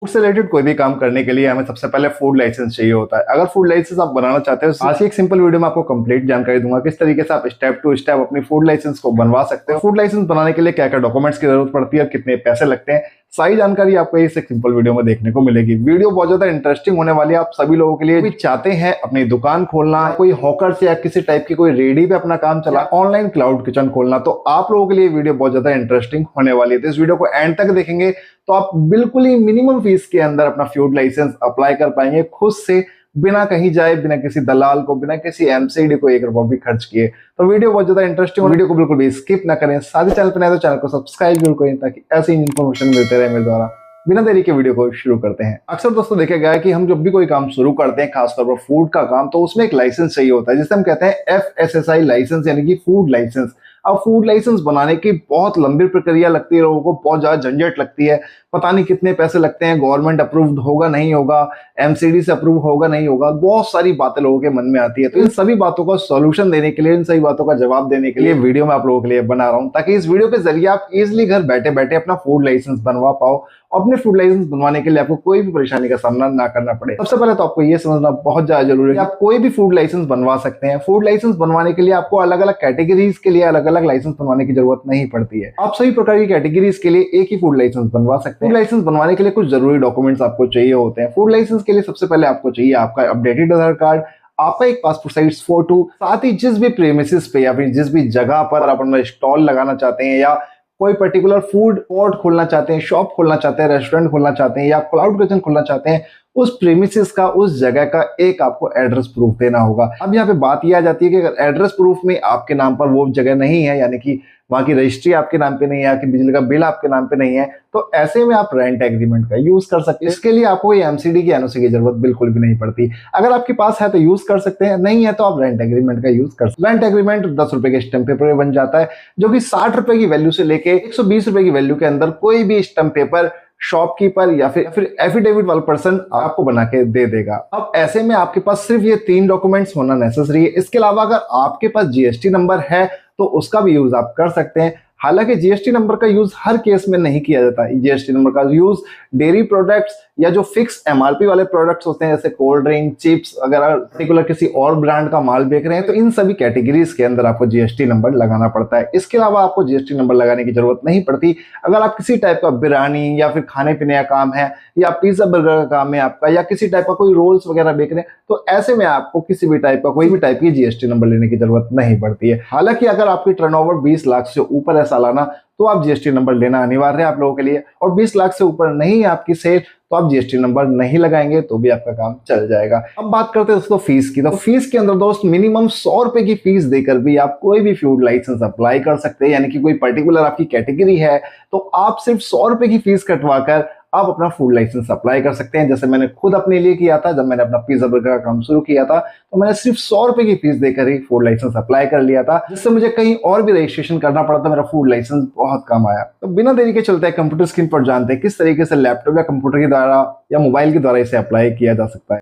Food से related कोई भी काम करने के लिए हमें सबसे पहले फूड लाइसेंस चाहिए होता है। अगर फूड लाइसेंस आप बनाना चाहते हो, आज की एक सिंपल वीडियो में आपको कंप्लीट जानकारी दूंगा किस तरीके से आप स्टेप टू स्टेप अपनी फूड लाइसेंस को बनवा सकते हो। फूड लाइसेंस बनाने के लिए क्या क्या डॉक्यूमेंट्स की जरूरत पड़ती है और कितने पैसे लगते हैं, सारी जानकारी आपको इस एक सिंपल वीडियो में देखने को मिलेगी। वीडियो बहुत ज्यादा इंटरेस्टिंग होने वाली है आप सभी लोगों के लिए भी चाहते हैं अपनी दुकान खोलना, कोई हॉकर से या किसी टाइप की कोई रेडी पे अपना काम चला, ऑनलाइन क्लाउड किचन खोलना, तो आप लोगों के लिए वीडियो बहुत ज्यादा इंटरेस्टिंग होने वाली है। तो इस वीडियो को एंड तक देखेंगे तो आप बिल्कुल ही मिनिमम फीस के अंदर अपना फूड लाइसेंस अप्लाई कर पाएंगे खुद से, बिना कहीं जाए, बिना किसी दलाल को, बिना किसी एमसीडी को 1 रुपया भी खर्च किए। तो वीडियो बहुत ज्यादा इंटरेस्टिंग, वीडियो को बिल्कुल भी स्किप ना करें। साथ ही चैनल पर नए तो चैनल को सब्सक्राइब जरूर करें ताकि ऐसी इन्फॉर्मेशन मिलते रहे मेरे द्वारा। बिना देरी के वीडियो को शुरू करते हैं। अक्सर दोस्तों देखा गया है कि हम जब भी कोई काम शुरू करते हैं, खासतौर पर फूड का काम, तो उसमें एक लाइसेंस चाहिए होता है जिसे हम कहते हैं FSSAI लाइसेंस, यानी कि फूड लाइसेंस। अब फूड लाइसेंस बनाने की बहुत लंबी प्रक्रिया लगती है, लोगों को बहुत ज्यादा झंझट लगती है, पता नहीं कितने पैसे लगते हैं, गवर्नमेंट अप्रूव्ड होगा नहीं होगा, एमसीडी से अप्रूव होगा नहीं होगा, बहुत सारी बातें लोगों के मन में आती है। तो इन सभी बातों का सॉल्यूशन देने के लिए, इन सभी बातों का जवाब देने के लिए वीडियो मैं आप लोगों के लिए बना रहा हूं, ताकि इस वीडियो के जरिए आप इजिली घर बैठे बैठे अपना फूड लाइसेंस बनवा पाओ। अपने फूड लाइसेंस बनवाने के लिए आपको कोई भी परेशानी का सामना ना करना पड़े। सबसे पहले तो आपको यह समझना बहुत ज्यादा जरूरी है कि आप कोई भी फूड लाइसेंस बनवा सकते हैं। फूड लाइसेंस बनवाने के लिए आपको अलग अलग कैटेगरीज के लिए अलग अलग लाइसेंस बनवाने की जरूरत नहीं पड़ती है। आप सभी प्रकार की कैटेगरीज के लिए एक ही फूड लाइसेंस बनवा सकते हैं। फूड लाइसेंस बनवाने के लिए कुछ जरूरी डॉक्यूमेंट्स आपको चाहिए होते हैं। फूड लाइसेंस के लिए सबसे पहले आपको चाहिए आपका अपडेटेड आधार कार्ड, आपका एक पासपोर्ट साइज फोटो, साथ ही जिस भी प्रेमिसेस पे या फिर जिस भी जगह पर आप अपना स्टॉल लगाना चाहते हैं या कोई पर्टिकुलर फूड कोर्ट खोलना चाहते हैं, शॉप खोलना चाहते हैं, रेस्टोरेंट खोलना चाहते हैं या क्लाउड किचन खोलना चाहते हैं, उस प्रीमिसेस का, उस जगह का एक आपको एड्रेस प्रूफ देना होगा। अब यहाँ पे बात यह आ जाती है कि अगर एड्रेस प्रूफ में आपके नाम पर वो जगह नहीं है, यानी कि वहां की रजिस्ट्री आपके नाम पे नहीं है, कि बिजली का बिल आपके नाम पे नहीं है, तो ऐसे में आप रेंट एग्रीमेंट का यूज कर सकते हैं। इसके लिए आपको एमसीडी की एनओसी की जरूरत बिल्कुल भी नहीं पड़ती। अगर आपके पास है तो यूज कर सकते हैं, नहीं है तो आप रेंट एग्रीमेंट का यूज कर सकते हैं। रेंट एग्रीमेंट 10 रुपए के स्टैम्प पेपर में बन जाता है, जो कि 60 रुपए की वैल्यू से लेके 120 रुपए की वैल्यू के अंदर कोई भी स्टैम्प पेपर शॉपकीपर या फिर एफिडेविट वाला पर्सन आपको बना के दे देगा। अब ऐसे में आपके पास सिर्फ ये 3 डॉक्यूमेंट्स होना नेसेसरी है। इसके अलावा अगर आपके पास जीएसटी नंबर है तो उसका भी यूज आप कर सकते हैं। हालांकि जीएसटी नंबर का यूज हर केस में नहीं किया जाता है। जीएसटी नंबर का यूज डेयरी प्रोडक्ट्स या जो फिक्स एमआरपी वाले प्रोडक्ट्स होते हैं, जैसे कोल्ड ड्रिंक, चिप्स, अगर पर्टिकुलर किसी और ब्रांड का माल बेच रहे हैं, तो इन सभी कैटेगरीज के अंदर आपको जीएसटी नंबर लगाना पड़ता है। इसके अलावा आपको जीएसटी नंबर लगाने की जरूरत नहीं पड़ती। अगर आप किसी टाइप का बिरयानी या फिर खाने पीने का काम है या पिज्जा बर्गर का काम है आपका, या किसी टाइप का कोई रोल्स वगैरह बेच रहे हैं, तो ऐसे में आपको किसी भी टाइप का कोई भी टाइप की जीएसटी नंबर लेने की जरूरत नहीं पड़ती है। हालांकि अगर आपकी टर्नओवर 20 लाख से ऊपर है सालाना, तो आप जीएसटी नंबर लेना अनिवार्य है आप लोगों के लिए, और 20 लाख से ऊपर नहीं है आपकी सेल, तो आप जीएसटी नंबर नहीं लगाएंगे तो भी आपका काम चल जाएगा। अब बात करते हैं दोस्तों फीस की। तो फीस के अंदर दोस्त मिनिमम 100 रुपए की फीस देकर भी आप कोई भी फूड लाइसेंस अप्लाई कर सकते हैं। यानी कि कोई पर्टिकुलर आपकी कैटेगरी है तो आप सिर्फ 100 रुपए की फीस कटवाकर आप अपना फूड लाइसेंस अप्लाई कर सकते हैं। जैसे मैंने खुद अपने लिए किया था, जब मैंने अपना पिज्जा बर्गर का काम शुरू किया था, तो मैंने सिर्फ 100 रुपए की फीस देकर ही फूड लाइसेंस अप्लाई कर लिया था, जिससे मुझे कहीं और भी रजिस्ट्रेशन करना पड़ा था, मेरा फूड लाइसेंस बहुत कम आया। तो बिना देरी के चलते हैं कंप्यूटर स्क्रीन पर जानते हैं किस तरीके से लैपटॉप या कंप्यूटर के द्वारा या मोबाइल के द्वारा इसे अप्लाई किया जा सकता है।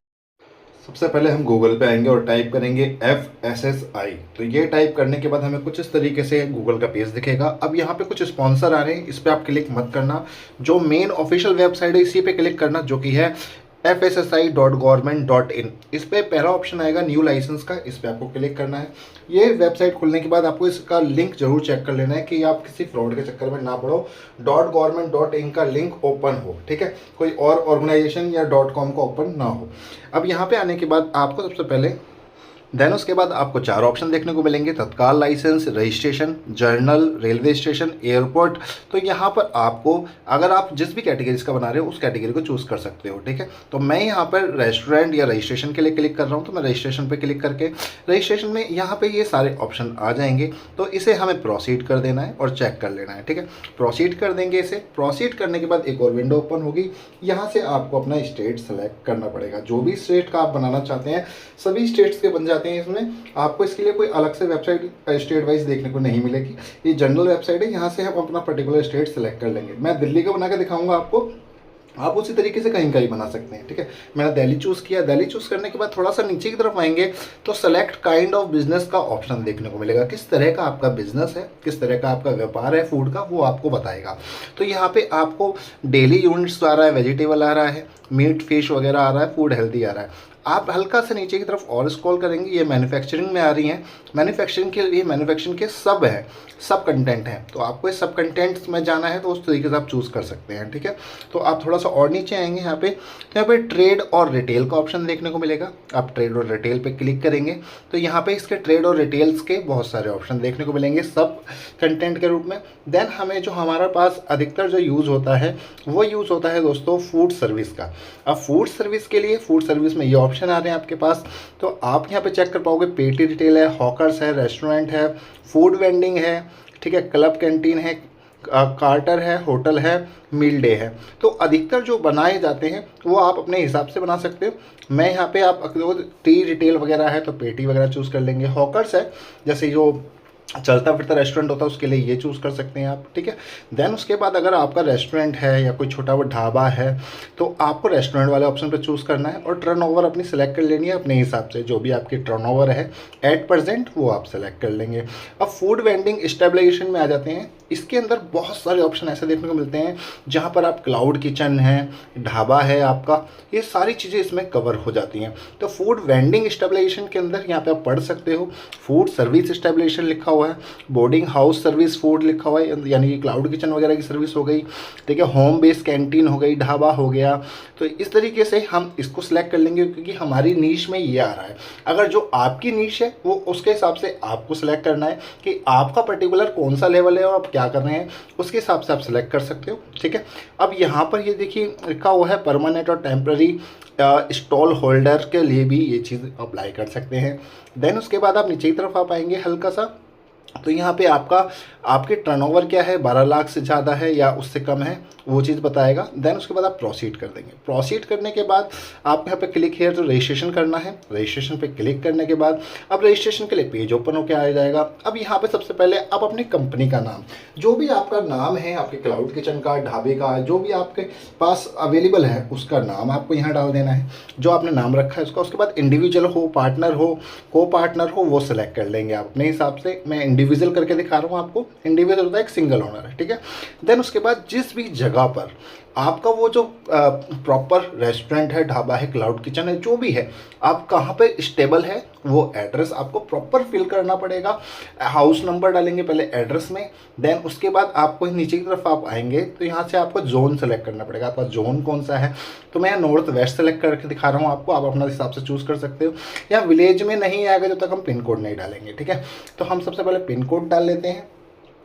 सबसे पहले हम गूगल पे आएंगे और टाइप करेंगे FSSAI। तो ये टाइप करने के बाद हमें कुछ इस तरीके से गूगल का पेज दिखेगा। अब यहाँ पे कुछ स्पॉन्सर आ रहे हैं, इस पर आप क्लिक मत करना। जो मेन ऑफिशियल वेबसाइट है इसी पे क्लिक करना, जो कि है fssi.government.in। इस पे पहला ऑप्शन आएगा न्यू लाइसेंस का, इस पे आपको क्लिक करना है। ये वेबसाइट खुलने के बाद आपको इसका लिंक जरूर चेक कर लेना है कि आप किसी फ्रॉड के चक्कर में ना पड़ो। .government.in का लिंक ओपन हो, ठीक है, कोई और ऑर्गेनाइजेशन या .com का ओपन ना हो। अब यहाँ पे आने के बाद आपको सबसे पहले उसके बाद आपको 4 ऑप्शन देखने को मिलेंगे: तत्काल license, registration, journal, railway station, airport. तो यहाँ पर आपको, अगर आप जिस भी कैटेगरीज का बना रहे हो उस कैटेगरी को चूज कर सकते हो, ठीक है। तो मैं यहाँ पर रेस्टोरेंट या रजिस्ट्रेशन के लिए क्लिक कर रहा हूँ, तो मैं रजिस्ट्रेशन पे क्लिक करके रजिस्ट्रेशन में यहाँ पे ये सारे ऑप्शन आ जाएंगे। तो इसे हमें प्रोसीड कर देना है और चेक कर लेना है, ठीक है। प्रोसीड कर देंगे इसे। प्रोसीड करने के बाद एक और विंडो ओपन होगी। यहाँ से आपको अपना स्टेट सेलेक्ट करना पड़ेगा। जो भी स्टेट का आप बनाना चाहते हैं सभी स्टेट्स के बन जाते हैं इसमें। आपको इसके लिए कोई अलग से वेबसाइट स्टेट वाइज देखने को नहीं मिलेगी। ये जनरल वेबसाइट है, यहाँ से हम अपना पर्टिकुलर स्टेट सेलेक्ट कर लेंगे। मैं दिल्ली का बना के दिखाऊंगा आपको। आप उसी तरीके से कहीं का ही बना सकते हैं। ठीक है, मैंने दिल्ली चूज़ किया। दिल्ली चूज़ करने के बाद थोड़ा सा नीचे की तरफ आएंगे तो सेलेक्ट काइंड ऑफ बिजनेस का ऑप्शन देखने को मिलेगा। किस तरह का आपका बिजनेस है, किस तरह का आपका व्यापार है फूड का, वो आपको बताएगा। तो यहाँ पे आपको डेली यूनिट्स आ रहा है, वेजिटेबल आ रहा है, मीट फिश वगैरह आ रहा है, फूड हेल्दी आ रहा है। आप हल्का से नीचे की तरफ और स्क्रॉल करेंगे, ये मैन्युफैक्चरिंग में आ रही हैं। मैन्युफैक्चरिंग के लिए मैन्युफैक्चरिंग के सब है, सब कंटेंट हैं। तो आपको इस सब कंटेंट्स में जाना है तो उस तरीके से आप चूज़ कर सकते हैं। ठीक है, तो आप थोड़ा सा और नीचे आएंगे यहाँ पे, तो यहाँ पे ट्रेड और रिटेल का ऑप्शन देखने को मिलेगा। आप ट्रेड और रिटेल पे क्लिक करेंगे तो यहाँ पे इसके ट्रेड और रिटेल्स के बहुत सारे ऑप्शन देखने को मिलेंगे सब कंटेंट के रूप में। देन हमें जो हमारा पास अधिकतर जो यूज़ होता है वो यूज़ होता है दोस्तों फूड सर्विस का। अब फूड सर्विस के लिए फूड सर्विस में ये ऑप्शन आ रहे हैं आपके पास, तो आप यहाँ पे चेक कर पाओगे पेटी रिटेल है, हॉकर्स है, रेस्टोरेंट है, फूड वेंडिंग है, ठीक है, क्लब कैंटीन है, कार्टर है, होटल है, मील डे है। तो अधिकतर जो बनाए जाते हैं वो आप अपने हिसाब से बना सकते हो। मैं यहाँ पे आप टी रिटेल वगैरह है तो पेटी वगैरह चूज़ कर लेंगे। हॉकर्स है जैसे जो चलता फिरता रेस्टोरेंट होता है उसके लिए ये चूज़ कर सकते हैं आप। ठीक है, देन उसके बाद अगर आपका रेस्टोरेंट है या कोई छोटा वो ढाबा है तो आपको रेस्टोरेंट वाले ऑप्शन पे चूज़ करना है और टर्नओवर अपनी सेलेक्ट कर लेनी है अपने हिसाब से। जो भी आपकी टर्नओवर है एट % वो आप सेलेक्ट कर लेंगे। अब फूड वेंडिंग एस्टेब्लिशन में आ जाते हैं। इसके अंदर बहुत सारे ऑप्शन ऐसे देखने को मिलते हैं जहाँ पर आप क्लाउड किचन है, ढाबा है आपका, ये सारी चीज़ें इसमें कवर हो जाती हैं। तो फूड वेंडिंग एस्टेब्लिशन के अंदर यहाँ पे आप पढ़ सकते हो फूड सर्विस एस्टेब्लिशन लिखा हुआ है, बोर्डिंग हाउस सर्विस फूड लिखा हुआ है, यानी कि क्लाउड किचन वगैरह की सर्विस हो गई। ठीक है, होम बेस्ड कैंटीन हो गई, ढाबा हो गया। तो इस तरीके से हम इसको सिलेक्ट कर लेंगे क्योंकि हमारी नीश में ये आ रहा है। अगर जो आपकी नीश है वो उसके हिसाब से आपको सिलेक्ट करना है कि आपका पर्टिकुलर कौन सा लेवल है और आप क्या कर रहे हैं, उसके हिसाब से आप सिलेक्ट कर सकते हो। ठीक है, अब यहाँ पर ये देखिए लिखा हुआ है परमानेंट और टेम्पररी स्टॉल होल्डर के लिए भी ये चीज़ अप्लाई कर सकते हैं। देन उसके बाद आप नीचे की तरफ आप आएंगे हल्का सा, तो यहाँ पे आपके टर्नओवर क्या है, 12 लाख से ज़्यादा है या उससे कम है वो चीज़ बताएगा। देन उसके बाद आप प्रोसीड कर देंगे। प्रोसीड करने के बाद आपको यहाँ पे क्लिक हेयर तो रजिस्ट्रेशन करना है। रजिस्ट्रेशन पे क्लिक करने के बाद अब रजिस्ट्रेशन के लिए पेज ओपन होकर आ जाएगा। अब यहाँ पे सबसे पहले आप अपनी कंपनी का नाम, जो भी आपका नाम है आपके क्लाउड किचन का, ढाबे का, जो भी आपके पास अवेलेबल है उसका नाम आपको यहाँ डाल देना है, जो आपने नाम रखा है उसका। उसके बाद इंडिविजुअल हो, पार्टनर हो, को पार्टनर हो, वो सेलेक्ट कर लेंगे आप अपने हिसाब से। मैं इंडिविजुअल करके दिखा रहा हूँ आपको, इंडिविजुअल होता है एक सिंगल ओनर है। ठीक है, देन उसके बाद जिस भी जगह पर आपका वो जो प्रॉपर रेस्टोरेंट है, ढाबा है, क्लाउड किचन है, जो भी है, आप कहाँ पे स्टेबल है वो एड्रेस आपको प्रॉपर फिल करना पड़ेगा। हाउस नंबर डालेंगे पहले एड्रेस में, देन उसके बाद आपको नीचे की तरफ आप आएंगे तो यहाँ से आपको जोन सेलेक्ट करना पड़ेगा। आपका जोन कौन सा है, तो मैं नॉर्थ वेस्ट सेलेक्ट करके दिखा रहा हूँ आपको, आप अपना हिसाब से चूज़ कर सकते हो। या विलेज में नहीं आएगा जब तक हम पिन कोड नहीं डालेंगे। ठीक है, तो हम सबसे पहले पिन कोड डाल लेते हैं।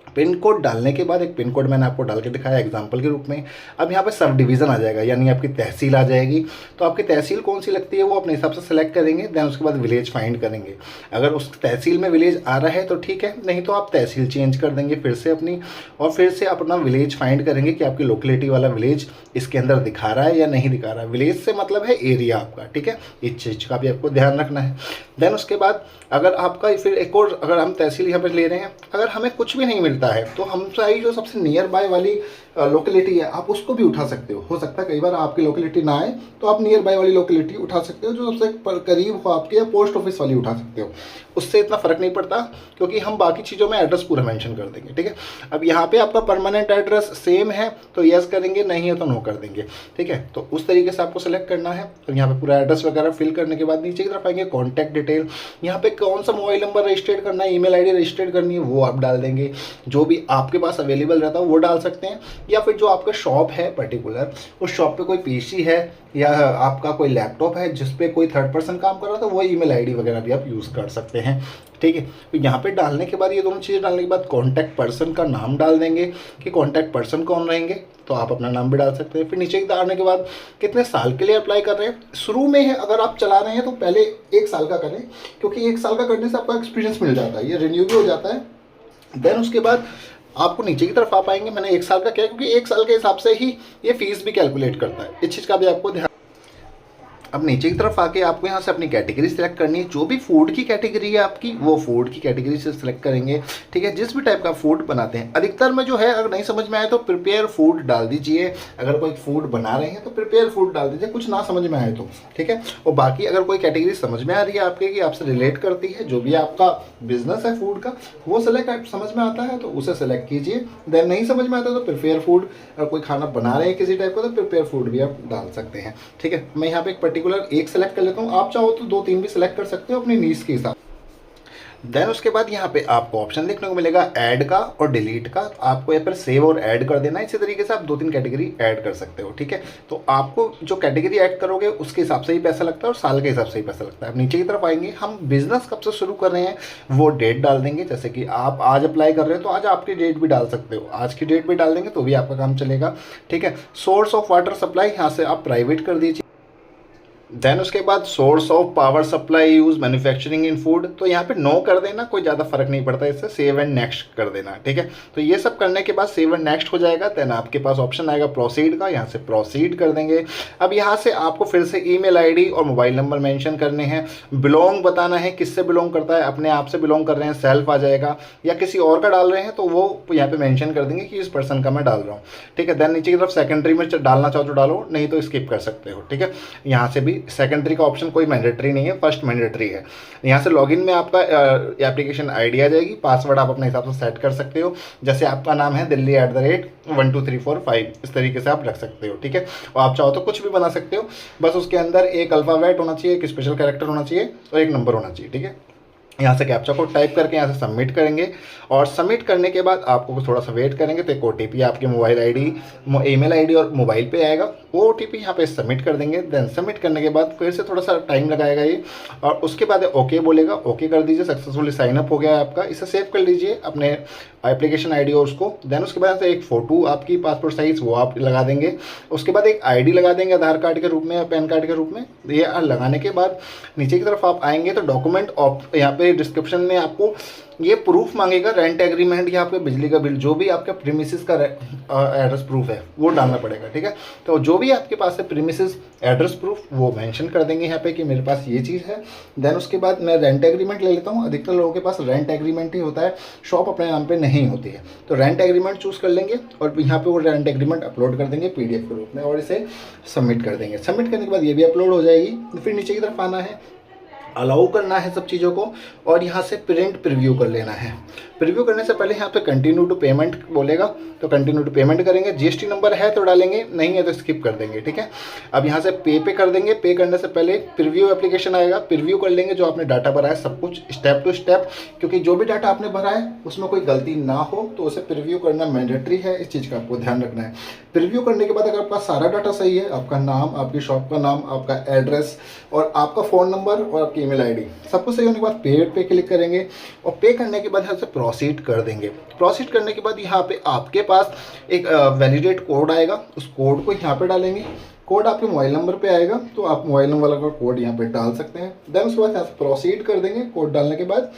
पिन कोड डालने के बाद एक पिन कोड मैंने आपको डाल के दिखाया एग्जांपल के रूप में। अब यहाँ पे सब डिवीज़न आ जाएगा, यानी आपकी तहसील आ जाएगी। तो आपकी तहसील कौन सी लगती है वो अपने हिसाब से सेलेक्ट करेंगे। देन उसके बाद विलेज फाइंड करेंगे। अगर उस तहसील में विलेज आ रहा है तो ठीक है, नहीं तो आप तहसील चेंज कर देंगे फिर से अपनी, और फिर से अपना विलेज फाइंड करेंगे कि आपकी लोकेलिटी वाला विलेज इसके अंदर दिखा रहा है या नहीं दिखा रहा है। विलेज से मतलब है एरिया आपका। ठीक है, इस चीज़ का भी आपको ध्यान रखना है। देन उसके बाद अगर आपका फिर एक और, अगर हम तहसील यहाँ पर ले रहे हैं, अगर हमें कुछ भी नहीं मिलता है तो हम चाहिए जो सबसे नियर बाय वाली लोकेलिटी है आप उसको भी उठा सकते हो सकता है कई बार आपकी लोकेलिटी ना आए तो आप नियर बाय वाली लोकेलिटी उठा सकते हो, जो सबसे करीब हो आपके, या पोस्ट ऑफिस वाली उठा सकते हो। उससे इतना फ़र्क नहीं पड़ता क्योंकि हम बाकी चीज़ों में एड्रेस पूरा मेंशन कर देंगे। ठीक है, अब यहाँ पे आपका परमानेंट एड्रेस सेम है तो यस करेंगे, नहीं है तो नो कर देंगे। ठीक है, तो उस तरीके से आपको सेलेक्ट करना है। तो यहाँ पे पूरा एड्रेस वगैरह फिल करने के बाद नीचे की तरफ आएंगे कॉन्टैक्ट डिटेल। यहाँ पे कौन सा मोबाइल नंबर रजिस्टर्ड करना है, ईमेल आईडी रजिस्टर्ड करनी है वो आप डाल देंगे। जो भी आपके पास अवेलेबल रहता है वो डाल सकते हैं, या फिर जो आपका शॉप है पर्टिकुलर, उस शॉप पे कोई पीसी है या आपका कोई लैपटॉप है जिस पे कोई थर्ड पर्सन काम कर रहा था, वो ईमेल आईडी वगैरह भी आप यूज़ कर सकते हैं। ठीक है, तो यहाँ पे डालने के बाद, ये दोनों चीज़ें डालने के बाद कॉन्टैक्ट पर्सन का नाम डाल देंगे कि कॉन्टैक्ट पर्सन कौन रहेंगे, तो आप अपना नाम भी डाल सकते हैं। फिर नीचे डालने के बाद कितने साल के लिए अप्लाई कर रहे हैं, शुरू में है अगर आप चला रहे हैं तो पहले 1 साल का करें, क्योंकि 1 साल का करने से आपका एक्सपीरियंस मिल जाता है, ये रिन्यू भी हो जाता है। देन उसके बाद आपको नीचे की तरफ आप आएंगे, मैंने 1 साल का किया क्योंकि 1 साल के हिसाब से ही ये फीस भी कैलकुलेट करता है, इस चीज़ का भी आपको ध्यान। अब नीचे की तरफ आके आपको यहाँ से अपनी कैटेगरी सेलेक्ट करनी है। जो भी फूड की कैटेगरी है आपकी, वो फूड की कैटेगरी से सिलेक्ट करेंगे, ठीक है। जिस भी टाइप का फूड बनाते हैं, अधिकतर में जो है अगर नहीं समझ में आए तो प्रिपेयर फूड डाल दीजिए। अगर कोई फूड बना रहे हैं तो प्रिपेयर फूड डाल दीजिए, कुछ ना समझ में आए तो, ठीक है। और बाकी अगर कोई कैटेगरी समझ में आ रही है आपके, कि आपसे रिलेट करती है, जो भी आपका बिजनेस है फूड का, वो सेलेक्ट समझ में आता है तो उसे सेलेक्ट कीजिए। देन नहीं समझ में आता तो प्रिपेयर फूड, अगर कोई खाना बना रहे हैं किसी टाइप का तो प्रिपेयर फूड भी आप डाल सकते हैं, ठीक है। मैं यहाँ पे एक पर्टिकुलर एक सेलेक्ट कर लेता हूँ, आप चाहो तो 2-3 भी सिलेक्ट कर सकते हो अपनी नीड्स के हिसाब। देन उसके बाद यहाँ पे आपको ऑप्शन देखने को मिलेगा ऐड का और डिलीट का। आपको यहाँ पर सेव और ऐड कर देना है। इसी तरीके से आप 2-3 कैटेगरी ऐड कर सकते हो, ठीक है। तो आपको जो कैटेगरी ऐड करोगे उसके हिसाब से ही पैसा लगता है और साल के हिसाब से ही पैसा लगता है। अब नीचे की तरफ आएंगे, हम बिजनेस कब से शुरू कर रहे हैं वो डेट डाल देंगे। जैसे कि आप आज अप्लाई कर रहे हो तो आज आपकी डेट भी डाल सकते हो, आज की डेट भी डाल देंगे तो भी आपका काम चलेगा, ठीक है। सोर्स ऑफ वाटर सप्लाई यहाँ से आप प्राइवेट कर दीजिए। देन उसके बाद source of power supply use manufacturing in food, तो यहाँ पे नो कर देना, कोई ज़्यादा फर्क नहीं पड़ता इससे। सेव एंड नेक्स्ट कर देना, ठीक है। तो ये सब करने के बाद सेव एंड नेक्स्ट हो जाएगा। देन आपके पास ऑप्शन आएगा प्रोसीड का, यहाँ से प्रोसीड कर देंगे। अब यहाँ से आपको फिर से ईमेल आईडी और मोबाइल नंबर मेंशन करने हैं। बिलोंग बताना है, किससे बिलोंग करता है, अपने आप से बिलोंग कर रहे हैं, सेल्फ आ जाएगा, या किसी और का डाल रहे हैं तो वो यहाँ पे मेंशन कर देंगे कि इस पर्सन का मैं डाल रहा हूँ, ठीक है। देन नीचे की तरफ सेकेंडरी में डालना चाहो तो डालो, नहीं तो स्किप कर सकते हो, ठीक है। यहाँ से भी सेकेंडरी का ऑप्शन कोई मैंडेटरी नहीं है, फर्स्ट मैंडेटरी है। यहाँ से लॉगिन में आपका एप्लीकेशन आईडी आ जाएगी, पासवर्ड आप अपने हिसाब से सेट कर सकते हो। जैसे आपका नाम है Delhi@12345, इस तरीके से आप रख सकते हो, ठीक है। और आप चाहो तो कुछ भी बना सकते हो, बस उसके अंदर एक अल्फ़ाबेट होना चाहिए, एक स्पेशल कैरेक्टर होना चाहिए और एक नंबर होना चाहिए, ठीक है। यहाँ से कैप्चा कोड टाइप करके यहाँ से सबमिट करेंगे, और सबमिट करने के बाद आपको थोड़ा सा वेट करेंगे तो एक OTP आपके मोबाइल आईडी, ईमेल आईडी और मोबाइल पे आएगा। वो OTP यहाँ पे सबमिट कर देंगे। देन सबमिट करने के बाद फिर से थोड़ा सा टाइम लगाएगा ये, और उसके बाद ओके बोलेगा, ओके कर दीजिए, सक्सेसफुली साइन अप हो गया है आपका। इसे सेव कर लीजिए अपने एप्लीकेशन आईडी और उसको। देन उसके बाद से एक फ़ोटो आपकी पासपोर्ट साइज़ वो आप लगा देंगे। उसके बाद एक आईडी लगा देंगे आधार कार्ड के रूप में या पैन कार्ड के रूप में। ये लगाने के बाद नीचे की तरफ आप आएंगे तो डॉक्यूमेंट यहाँ पे डिस्क्रिप्शन में आपको ये प्रूफ मांगेगा, रेंट एग्रीमेंट या आपके बिजली का बिल, जो भी आपका प्रीमिसेस का एड्रेस प्रूफ है वो डालना पड़ेगा, ठीक है। तो जो भी आपके पास है प्रीमिसेस एड्रेस प्रूफ वो मेंशन कर देंगे यहाँ पे कि मेरे पास ये चीज़ है। देन उसके बाद मैं रेंट एग्रीमेंट ले लेता हूँ। अधिकतर लोगों के पास रेंट एग्रीमेंट ही होता है, शॉप अपने नाम पे नहीं होती है। तो रेंट एग्रीमेंट चूज़ कर लेंगे और यहाँ पे वो रेंट एग्रीमेंट अपलोड कर देंगे PDF के रूप में, और इसे सबमिट कर देंगे। सबमिट करने के बाद ये भी अपलोड हो जाएगी। फिर नीचे की तरफ आना है, अलाउ करना है सब चीज़ों को, और यहाँ से प्रिंट प्रीव्यू कर लेना है। प्रीव्यू करने से पहले यहाँ पे कंटिन्यू टू पेमेंट बोलेगा तो कंटिन्यू टू पेमेंट करेंगे। GST नंबर है तो डालेंगे, नहीं है तो स्किप कर देंगे, ठीक है। अब यहाँ से पे कर देंगे। पे करने से पहले प्रीव्यू एप्लीकेशन आएगा, प्रीव्यू कर लेंगे जो आपने डाटा भरा है सब कुछ स्टेप टू स्टेप, क्योंकि जो भी डाटा आपने भरा है उसमें कोई गलती ना हो तो उसे प्रीव्यू करना मैंडेटरी है। इस चीज़ का आपको ध्यान रखना है। प्रीव्यू करने के बाद अगर आपका सारा डाटा सही है, आपका नाम, आपकी शॉप का नाम, आपका एड्रेस और आपका फ़ोन नंबर और आपकी ईमेल आईडी सब कुछ सही होने के बाद पे क्लिक करेंगे, और पे करने के बाद यहाँ से प्रोसीड कर देंगे। प्रोसीड करने के बाद यहाँ पे आपके पास एक वैलिडेट कोड आएगा, उस कोड को यहाँ पे डालेंगे। कोड आपके मोबाइल नंबर पे आएगा तो आप मोबाइल नंबर वाला कोड यहाँ पे डाल सकते हैं। देन उसके बाद यहाँ से प्रोसीड कर देंगे कोड डालने के बाद।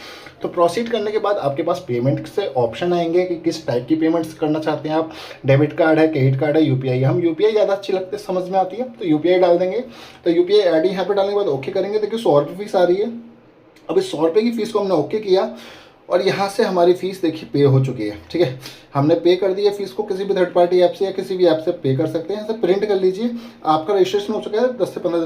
तो प्रोसीड करने के बाद आपके पास पेमेंट से ऑप्शन आएंगे कि किस टाइप की पेमेंट्स करना चाहते हैं आप। डेबिट कार्ड है, क्रेडिट कार्ड है, UPI। हम UPI ज़्यादा अच्छी लगती है, समझ में आती है, तो UPI डाल देंगे। तो UPI ID यहाँ पे डालने के बाद ओके करेंगे। देखिए 100 रुपये फीस आ रही है। अब इस 100 रुपये की फ़ीस को हमने ओके किया और यहाँ से हमारी फ़ीस देखिए पे हो चुकी है, ठीक है। हमने पे कर दी है फ़ीस को, किसी भी थर्ड पार्टी ऐप से या किसी भी ऐप से पे कर सकते हैं। यहाँ से प्रिंट कर लीजिए, आपका रजिस्ट्रेशन हो चुका है। 10 से 15 दिन